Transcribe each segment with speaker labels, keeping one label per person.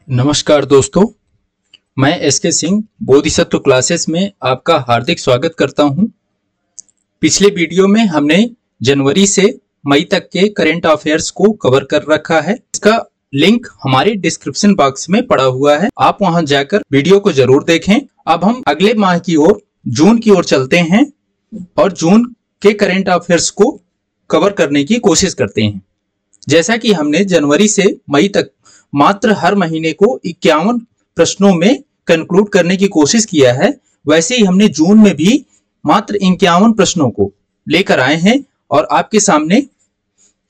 Speaker 1: नमस्कार दोस्तों, मैं एसके सिंह बोधिसत्व क्लासेस में आपका हार्दिक स्वागत करता हूं। पिछले वीडियो में हमने जनवरी से मई तक के करंट अफेयर्स को कवर कर रखा है। इसका लिंक हमारे डिस्क्रिप्शन बॉक्स में पड़ा हुआ है, आप वहां जाकर वीडियो को जरूर देखें। अब हम अगले माह की ओर जून की ओर चलते हैं और जून के करंट अफेयर्स को कवर करने की कोशिश करते हैं। जैसा कि हमने जनवरी से मई तक मात्र हर महीने को 51 प्रश्नों में कंक्लूड करने की कोशिश किया है, वैसे ही हमने जून में भी मात्र 51 प्रश्नों को लेकर आए हैं और आपके सामने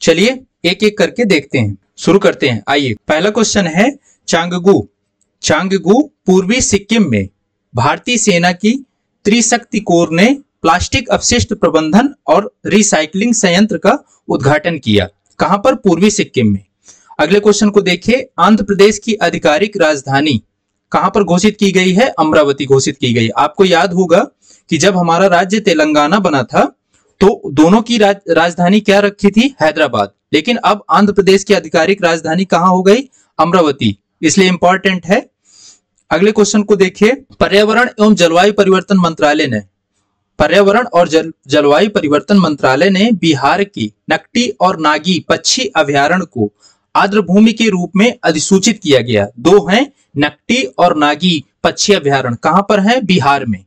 Speaker 1: चलिए एक एक करके देखते हैं। शुरू करते हैं। आइए, पहला क्वेश्चन है चांगगू। चांगगू पूर्वी सिक्किम में भारतीय सेना की त्रिशक्ति कोर ने प्लास्टिक अपशिष्ट प्रबंधन और रिसाइकलिंग संयंत्र का उद्घाटन किया। कहां पर? पूर्वी सिक्किम में। अगले क्वेश्चन को देखिए, आंध्र प्रदेश की आधिकारिक राजधानी कहां पर घोषित की गई है? अमरावती घोषित की गई। आपको याद होगा कि जब हमारा राज्य तेलंगाना बना था तो दोनों की राजधानी क्या रखी थी? हैदराबाद। लेकिन अब आंध्र प्रदेश की आधिकारिक राजधानी कहां हो गई? अमरावती, इसलिए इंपॉर्टेंट है। अगले क्वेश्चन को देखिए, पर्यावरण एवं जलवायु परिवर्तन मंत्रालय ने जलवायु परिवर्तन मंत्रालय ने बिहार की नकटी और नागी पक्षी अभयारण्य को आर्द्रभूमि के रूप में अधिसूचित किया गया। दो हैं, नकटी और नागी पक्षी अभयारण्य कहां पर है? बिहार में,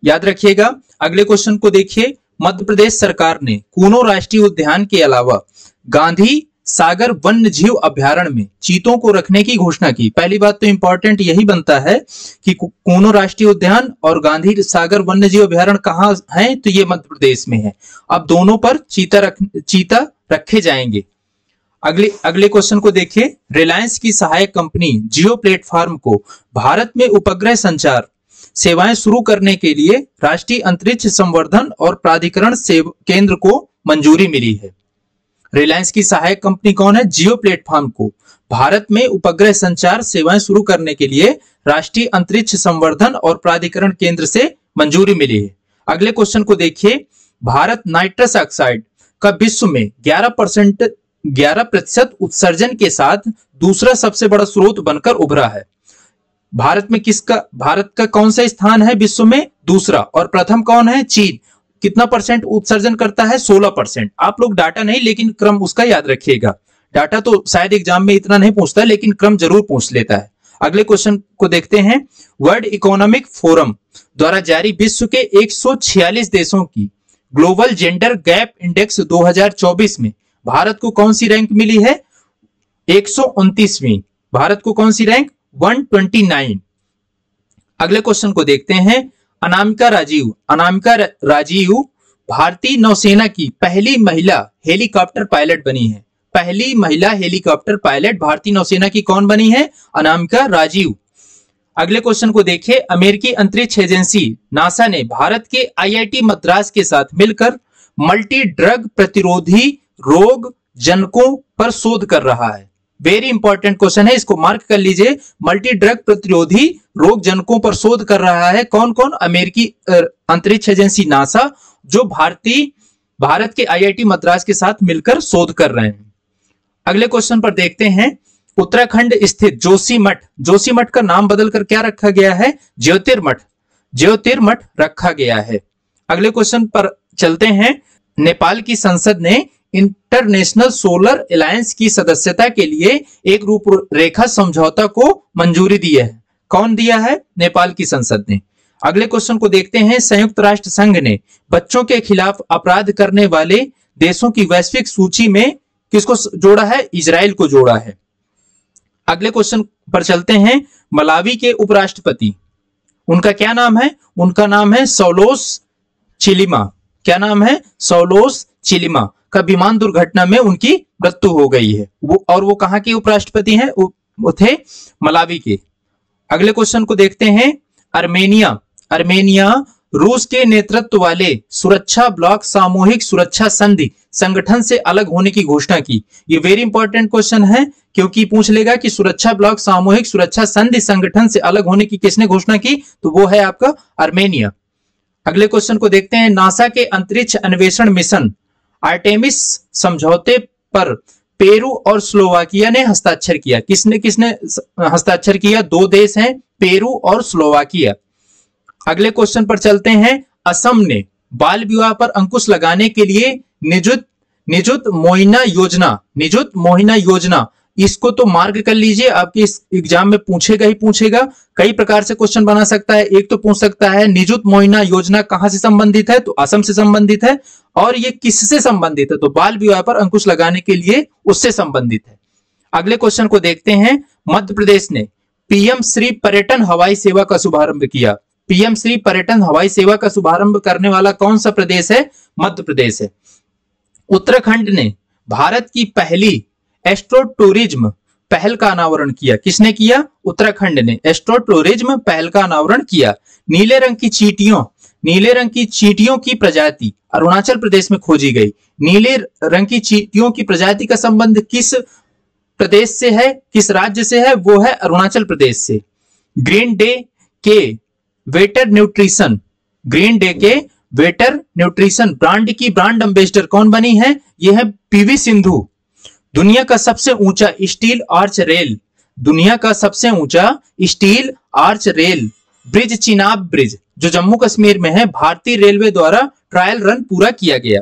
Speaker 1: याद रखिएगा। अगले क्वेश्चन को देखिए, मध्य प्रदेश सरकार ने कूनो राष्ट्रीय उद्यान के अलावा गांधी सागर वन्य जीव अभयारण्य में चीतों को रखने की घोषणा की। पहली बात तो इंपॉर्टेंट यही बनता है कि कूनो राष्ट्रीय उद्यान और गांधी सागर वन्य जीव अभयारण्य कहां है? तो ये मध्य प्रदेश में है। अब दोनों पर चीता रखे जाएंगे। अगले क्वेश्चन को देखिए, रिलायंस की सहायक कंपनी जियो प्लेटफॉर्म को भारत में उपग्रह संचार सेवाएं शुरू करने के लिए राष्ट्रीय अंतरिक्ष संवर्धन और प्राधिकरण केंद्र को मंजूरी मिली है। रिलायंस की सहायक कंपनी कौन है? जियो प्लेटफॉर्म को भारत में उपग्रह संचार सेवाएं शुरू करने के लिए राष्ट्रीय अंतरिक्ष संवर्धन और प्राधिकरण केंद्र से मंजूरी मिली है। अगले क्वेश्चन को देखिए, भारत नाइट्रस ऑक्साइड का विश्व में 11% उत्सर्जन के साथ दूसरा सबसे बड़ा स्रोत बनकर उभरा है। भारत का कौन सा स्थान है विश्व में? दूसरा। और प्रथम कौन है? चीन। कितना परसेंट उत्सर्जन करता है? 16%। आप लोग डाटा नहीं, लेकिन क्रम उसका याद रखिएगा। डाटा तो शायद एग्जाम में इतना नहीं पूछता, लेकिन क्रम जरूर पूछ लेता है। अगले क्वेश्चन को देखते हैं, वर्ल्ड इकोनॉमिक फोरम द्वारा जारी विश्व के 146 देशों की ग्लोबल जेंडर गैप इंडेक्स 2024 में भारत को कौन सी रैंक मिली है? 129वीं। भारत को कौन सी रैंक? 129। अगले क्वेश्चन को देखते हैं, अनामिका राजीव भारतीय नौसेना की पहली महिला हेलीकॉप्टर पायलट बनी है। पहली महिला हेलीकॉप्टर पायलट भारतीय नौसेना की कौन बनी है? अनामिका राजीव। अगले क्वेश्चन को देखिए, अमेरिकी अंतरिक्ष एजेंसी नासा ने भारत के आईआईटी मद्रास के साथ मिलकर मल्टी ड्रग प्रतिरोधी रोग जनकों पर शोध कर रहा है। वेरी इंपॉर्टेंट क्वेश्चन है, इसको मार्क कर लीजिए। मल्टी ड्रग प्रतिरोधी रोग जनकों पर शोध कर रहा है कौन कौन? अमेरिकी अंतरिक्ष एजेंसी नासा, जो भारत के आईआईटी मद्रास के साथ मिलकर शोध कर रहे हैं। अगले क्वेश्चन पर देखते हैं, उत्तराखंड स्थित जोशीमठ का नाम बदलकर क्या रखा गया है? ज्योतिर्मठ रखा गया है। अगले क्वेश्चन पर चलते हैं, नेपाल की संसद ने इंटरनेशनल सोलर अलायंस की सदस्यता के लिए एक रूपरेखा समझौता को मंजूरी दी है। कौन दिया है? नेपाल की संसद ने। अगले क्वेश्चन को देखते हैं, संयुक्त राष्ट्र संघ ने बच्चों के खिलाफ अपराध करने वाले देशों की वैश्विक सूची में किसको जोड़ा है? इजराइल को जोड़ा है। अगले क्वेश्चन पर चलते हैं, मलावी के उपराष्ट्रपति, उनका क्या नाम है? उनका नाम है सौलोस चिलिमा। क्या नाम है? सौलोस चिलिमा का विमान दुर्घटना में उनकी मृत्यु हो गई है। वो कहां के उपराष्ट्रपति हैं? वो थे मलावी के। अगले क्वेश्चन को देखते हैं, अर्मेनिया रूस के नेतृत्व वाले सुरक्षा ब्लॉक सामूहिक सुरक्षा संधि संगठन से अलग होने की घोषणा की। ये वेरी इंपॉर्टेंट क्वेश्चन है, क्योंकि पूछ लेगा कि सुरक्षा ब्लॉक सामूहिक सुरक्षा संधि संगठन से अलग होने की किसने घोषणा की? तो वो है आपका अर्मेनिया। अगले क्वेश्चन को देखते हैं, नासा के अंतरिक्ष अन्वेषण मिशन आर्टेमिस समझौते पर पेरू और स्लोवाकिया ने हस्ताक्षर किया। किसने किसने हस्ताक्षर किया? दो देश हैं, पेरू और स्लोवाकिया। अगले क्वेश्चन पर चलते हैं। असम ने बाल विवाह पर अंकुश लगाने के लिए निजुत मोहिना योजना, इसको तो मार्क कर लीजिए, आपके इस एग्जाम में पूछेगा ही पूछेगा। कई प्रकार से क्वेश्चन बना सकता है। एक तो पूछ सकता है निजुत मोहिना योजना कहां से संबंधित है, तो असम से संबंधित है। और ये किससे संबंधित है, तो बाल विवाह पर अंकुश लगाने के लिए उससे संबंधित है। अगले क्वेश्चन को देखते हैं। मध्य प्रदेश ने पीएम श्री पर्यटन हवाई सेवा का शुभारंभ किया। पीएम श्री पर्यटन हवाई सेवा का शुभारंभ करने वाला कौन सा प्रदेश है? मध्य प्रदेश है। उत्तराखंड ने भारत की पहली एस्ट्रो टूरिज्म पहल का अनावरण किया। किसने किया? उत्तराखंड ने एस्ट्रो टूरिज्म पहल का अनावरण किया। नीले रंग की चींटियों की प्रजाति अरुणाचल प्रदेश में खोजी गई। नीले रंग की चींटियों की प्रजाति का संबंध किस प्रदेश से है, किस राज्य से है? वो है अरुणाचल प्रदेश से। ग्रीन डे के वेटर न्यूट्रिशन ब्रांड की ब्रांड एम्बेसडर कौन बनी है? ये है पीवी सिंधु। दुनिया का सबसे ऊंचा steel arch rail bridge Chenab bridge जो जम्मू कश्मीर में है, भारतीय रेलवे द्वारा ट्रायल रन पूरा किया गया।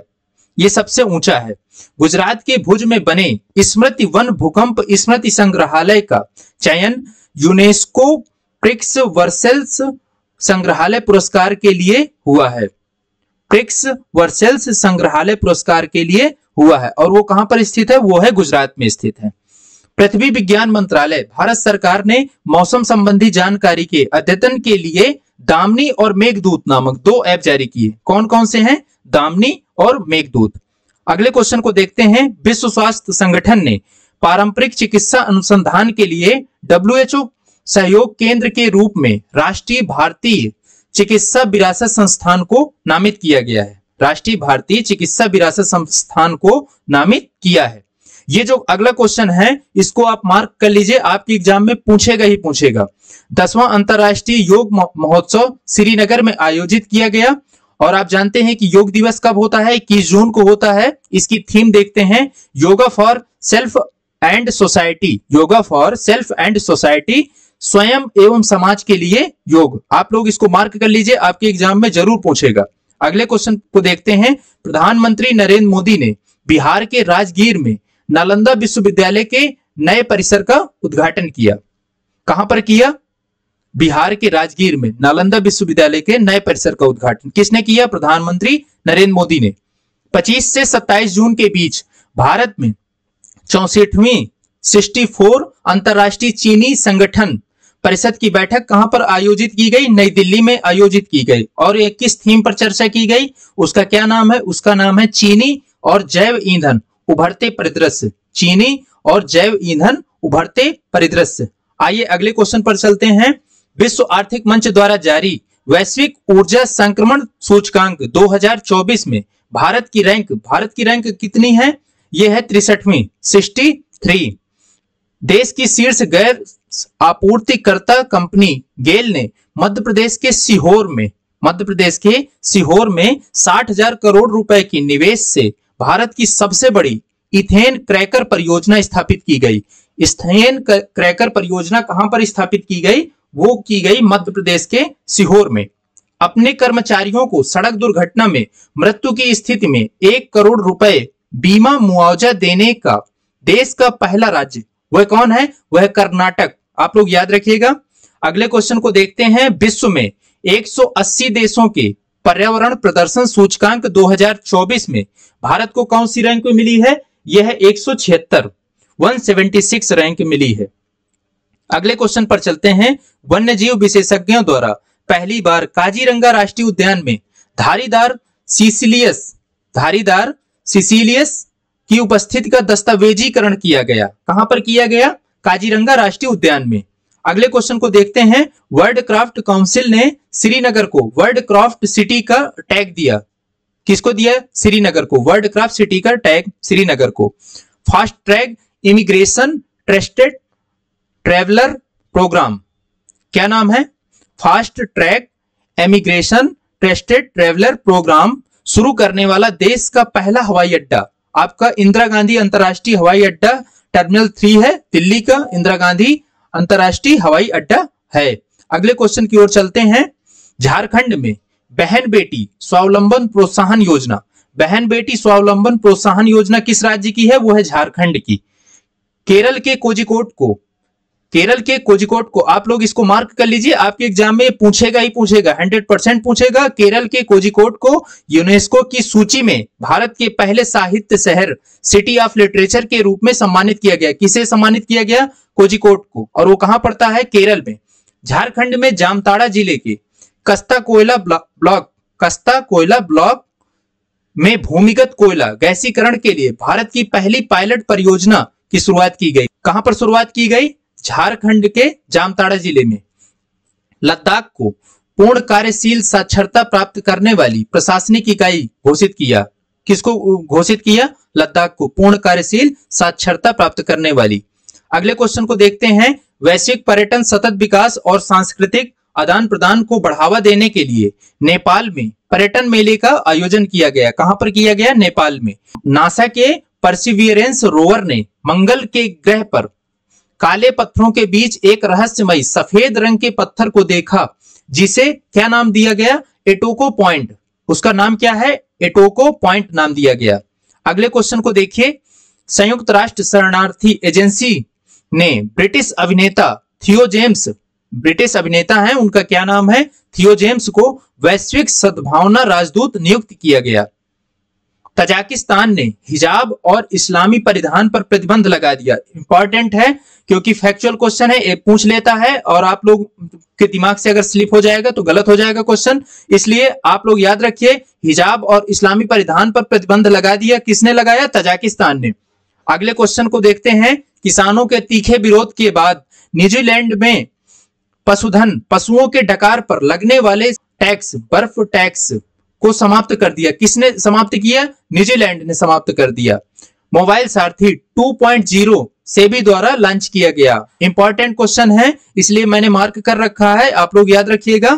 Speaker 1: ये सबसे ऊंचा है। गुजरात के भुज में बने स्मृति वन भूकंप स्मृति संग्रहालय का चयन यूनेस्को प्रिक्स वर्सेल्स संग्रहालय पुरस्कार के लिए हुआ है। प्रिक्स वर्सेल्स संग्रहालय पुरस्कार के लिए हुआ है, और वो कहां पर स्थित है? वो है गुजरात में स्थित है। पृथ्वी विज्ञान मंत्रालय भारत सरकार ने मौसम संबंधी जानकारी के अद्यतन के लिए दामिनी और मेघदूत नामक दो ऐप जारी किए। कौन कौन से हैं? दामिनी और मेघदूत। अगले क्वेश्चन को देखते हैं। विश्व स्वास्थ्य संगठन ने पारंपरिक चिकित्सा अनुसंधान के लिए WHO सहयोग केंद्र के रूप में राष्ट्रीय भारतीय चिकित्सा विरासत संस्थान को नामित किया गया है। राष्ट्रीय भारतीय चिकित्सा विरासत संस्थान को नामित किया है। ये जो अगला क्वेश्चन है इसको आप मार्क कर लीजिए, आपके एग्जाम में पूछेगा ही पूछेगा। 10वां अंतरराष्ट्रीय योग महोत्सव श्रीनगर में आयोजित किया गया। और आप जानते हैं कि योग दिवस कब होता है? 21 जून को होता है। इसकी थीम देखते हैं, yoga for self and society. Yoga for self and society, स्वयं एवं समाज के लिए योग। आप लोग इसको मार्क कर लीजिए, आपके एग्जाम में जरूर पूछेगा। अगले क्वेश्चन को देखते हैं। प्रधानमंत्री नरेंद्र मोदी ने बिहार के राजगीर में नालंदा विश्वविद्यालय के नए परिसर का उद्घाटन किया। कहां पर किया? बिहार के राजगीर में नालंदा विश्वविद्यालय के नए परिसर का उद्घाटन किसने किया? प्रधानमंत्री नरेंद्र मोदी ने। 25 से 27 जून के बीच भारत में 64वीं 64 अंतरराष्ट्रीय चीनी संगठन परिषद की बैठक कहां पर आयोजित की गई? नई दिल्ली में आयोजित की गई। और ये किस थीम पर चर्चा की गई? उसका क्या नाम है? उसका नाम है चीनी और जैव ईंधन उभरते परिदृश्य। चीनी और जैव ईंधन उभरते परिदृश्य। आइए अगले क्वेश्चन पर चलते हैं। विश्व आर्थिक मंच द्वारा जारी वैश्विक ऊर्जा संक्रमण सूचकांक 2024 में भारत की रैंक कितनी है? यह है 63वीं 63। देश की शीर्ष गैर आपूर्तिकर्ता कंपनी गेल ने मध्य प्रदेश के सीहोर में 60,000 करोड़ रुपए की निवेश से भारत की सबसे बड़ी इथेन क्रैकर परियोजना स्थापित की गई। इथेन क्रैकर परियोजना कहां पर स्थापित की गई? वो की गई मध्य प्रदेश के सीहोर में। अपने कर्मचारियों को सड़क दुर्घटना में मृत्यु की स्थिति में 1 करोड़ रुपए बीमा मुआवजा देने का देश का पहला राज्य वह कौन है? वह कर्नाटक। आप लोग याद रखिएगा। अगले क्वेश्चन को देखते हैं। विश्व में 180 देशों के पर्यावरण प्रदर्शन सूचकांक 2024 में भारत को कौन सी रैंक मिली है? यह है 176 रैंक मिली है। अगले क्वेश्चन पर चलते हैं। वन्यजीव विशेषज्ञों द्वारा पहली बार काजीरंगा राष्ट्रीय उद्यान में धारीदार सिसिलियस की उपस्थिति का दस्तावेजीकरण किया गया। कहां पर किया गया? काजीरंगा राष्ट्रीय उद्यान में। अगले क्वेश्चन को देखते हैं। वर्ल्ड क्राफ्ट काउंसिल ने श्रीनगर को वर्ल्ड क्राफ्ट सिटी का टैग दिया। किसको दिया? श्रीनगर को। वर्ल्ड क्राफ्ट सिटी का टैग श्रीनगर को। Fast track immigration trusted traveller program, क्या नाम है? Fast track immigration trusted traveller program शुरू करने वाला देश का पहला हवाई अड्डा आपका इंदिरा गांधी अंतर्राष्ट्रीय हवाई अड्डा टर्मिनल 3 है, दिल्ली का इंदिरा गांधी अंतर्राष्ट्रीय हवाई अड्डा है। अगले क्वेश्चन की ओर चलते हैं। झारखंड में बहन बेटी स्वावलंबन प्रोत्साहन योजना, बहन बेटी स्वावलंबन प्रोत्साहन योजना किस राज्य की है? वो है झारखंड की। केरल के कोझिकोड को आप लोग इसको मार्क कर लीजिए, आपके एग्जाम में पूछेगा ही पूछेगा, 100% पूछेगा। केरल के कोझिकोड को यूनेस्को की सूची में भारत के पहले साहित्य शहर, सिटी ऑफ लिटरेचर के रूप में सम्मानित किया गया। किसे सम्मानित किया गया? कोझिकोड को। और वो कहां पड़ता है? केरल में। झारखंड में जामताड़ा जिले के कस्ता कोयला ब्लॉक में भूमिगत कोयला गैसीकरण के लिए भारत की पहली पायलट परियोजना की शुरुआत की गई। कहां पर शुरुआत की गई? झारखंड के जामताड़ा जिले में। लद्दाख को पूर्ण कार्यशील साक्षरता प्राप्त करने वाली प्रशासनिक इकाई घोषित किया। किसको घोषित किया? लद्दाख को पूर्ण कार्यशील साक्षरता प्राप्त करने वाली। अगले क्वेश्चन को देखते हैं। वैश्विक पर्यटन, सतत विकास और सांस्कृतिक आदान प्रदान को बढ़ावा देने के लिए नेपाल में पर्यटन मेले का आयोजन किया गया। कहां पर किया गया? नेपाल में। नासा के परसिवियरेंस रोवर ने मंगल के ग्रह पर काले पत्थरों के बीच एक रहस्यमयी सफेद रंग के पत्थर को देखा, जिसे क्या नाम दिया गया? एटोको पॉइंट। उसका नाम क्या है? एटोको पॉइंट नाम दिया गया। अगले क्वेश्चन को देखिए। संयुक्त राष्ट्र शरणार्थी एजेंसी ने ब्रिटिश अभिनेता थियो जेम्स, ब्रिटिश अभिनेता हैं, उनका क्या नाम है? थियो जेम्स को वैश्विक सद्भावना राजदूत नियुक्त किया गया। तजाकिस्तान ने हिजाब और इस्लामी परिधान पर प्रतिबंध लगा दिया। इंपॉर्टेंट है क्योंकि फैक्चुअल क्वेश्चन है, एक पूछ लेता है और आप लोग के दिमाग से अगर स्लिप हो जाएगा तो गलत हो जाएगा क्वेश्चन। इसलिए आप लोग याद रखिए, हिजाब और इस्लामी परिधान पर प्रतिबंध लगा दिया। किसने लगाया? तजाकिस्तान ने। अगले क्वेश्चन को देखते हैं। किसानों के तीखे विरोध के बाद न्यूजीलैंड में पशुओं के डकार पर लगने वाले टैक्स, बर्फ टैक्स को समाप्त कर दिया। किसने समाप्त किया? न्यूजीलैंड ने समाप्त कर दिया। मोबाइल सारथी 2.0 सेबी द्वारा लॉन्च किया गया। इंपॉर्टेंट क्वेश्चन है इसलिए मैंने मार्क कर रखा है, आप लोग याद रखिएगा।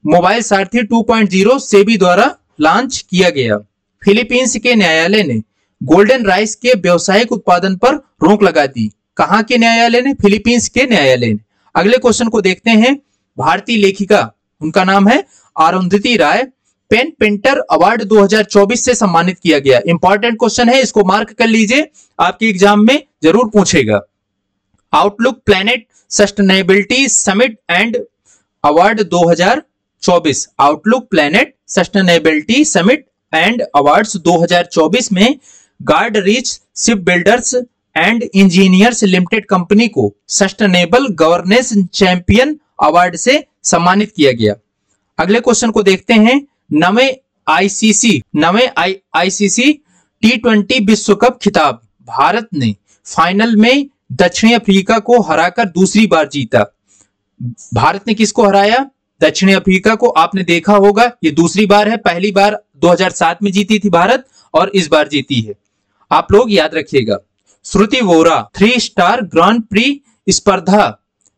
Speaker 1: मोबाइल सारथी 2.0 सेबी द्वारा लॉन्च किया गया। फिलीपींस के न्यायालय ने गोल्डन राइस के व्यावसायिक उत्पादन पर रोक लगा दी। कहां के न्यायालय ने? फिलीपींस के न्यायालय ने। अगले क्वेश्चन को देखते हैं। भारतीय लेखिका, उनका नाम है अरुंधति राय, पेन पेंटर अवार्ड 2024 से सम्मानित किया गया। इंपॉर्टेंट क्वेश्चन है, इसको मार्क कर लीजिए, आपके एग्जाम में जरूर पूछेगा। Outlook planet sustainability summit and award 2024, outlook planet sustainability summit and awards 2024 में guard reach ship builders and engineers limited company को सस्टेनेबल गवर्नेंस चैंपियन अवार्ड से सम्मानित किया गया। अगले क्वेश्चन को देखते हैं। नवे आईसीसी T20 विश्व कप खिताब भारत ने फाइनल में दक्षिण अफ्रीका को हराकर दूसरी बार जीता। भारत ने किसको हराया? दक्षिण अफ्रीका को। आपने देखा होगा ये दूसरी बार है, पहली बार 2007 में जीती थी भारत और इस बार जीती है, आप लोग याद रखिएगा। श्रुति वोरा 3 स्टार ग्रांड प्री स्पर्धा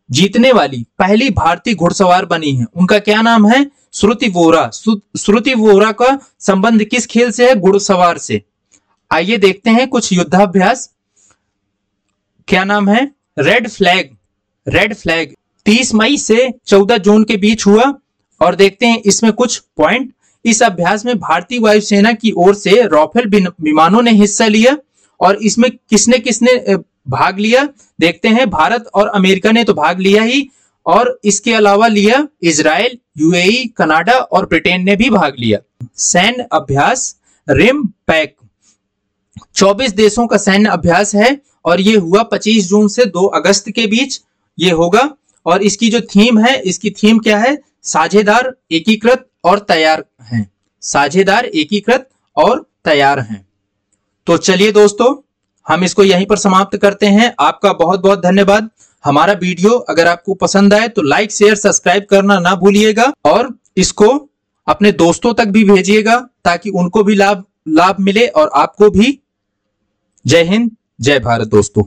Speaker 1: जीतने वाली पहली भारतीय घुड़सवार बनी है। उनका क्या नाम है? श्रुति वोरा। श्रुति वोरा का संबंध किस खेल से है? घुड़सवार से। आइए देखते हैं कुछ युद्धाभ्यास। क्या नाम है? रेड फ्लैग 30 मई से 14 जून के बीच हुआ। और देखते हैं इसमें कुछ पॉइंट। इस अभ्यास में भारतीय वायुसेना की ओर से राफेल विमानों ने हिस्सा लिया। और इसमें किसने किसने भाग लिया? देखते हैं। भारत और अमेरिका ने तो भाग लिया ही, और इसके अलावा लिया इजराइल, यूएई, कनाडा और ब्रिटेन ने भी भाग लिया। सैन्य अभ्यास रिम पैक 24 देशों का सैन्य अभ्यास है और ये हुआ 25 जून से 2 अगस्त के बीच ये होगा। और इसकी जो थीम है, इसकी थीम क्या है? साझेदार, एकीकृत और तैयार हैं। साझेदार, एकीकृत और तैयार हैं। तो चलिए दोस्तों, हम इसको यहीं पर समाप्त करते हैं। आपका बहुत बहुत धन्यवाद। हमारा वीडियो अगर आपको पसंद आए तो लाइक, शेयर, सब्सक्राइब करना ना भूलिएगा और इसको अपने दोस्तों तक भी भेजिएगा ताकि उनको भी लाभ मिले और आपको भी। जय हिंद, जय भारत दोस्तों।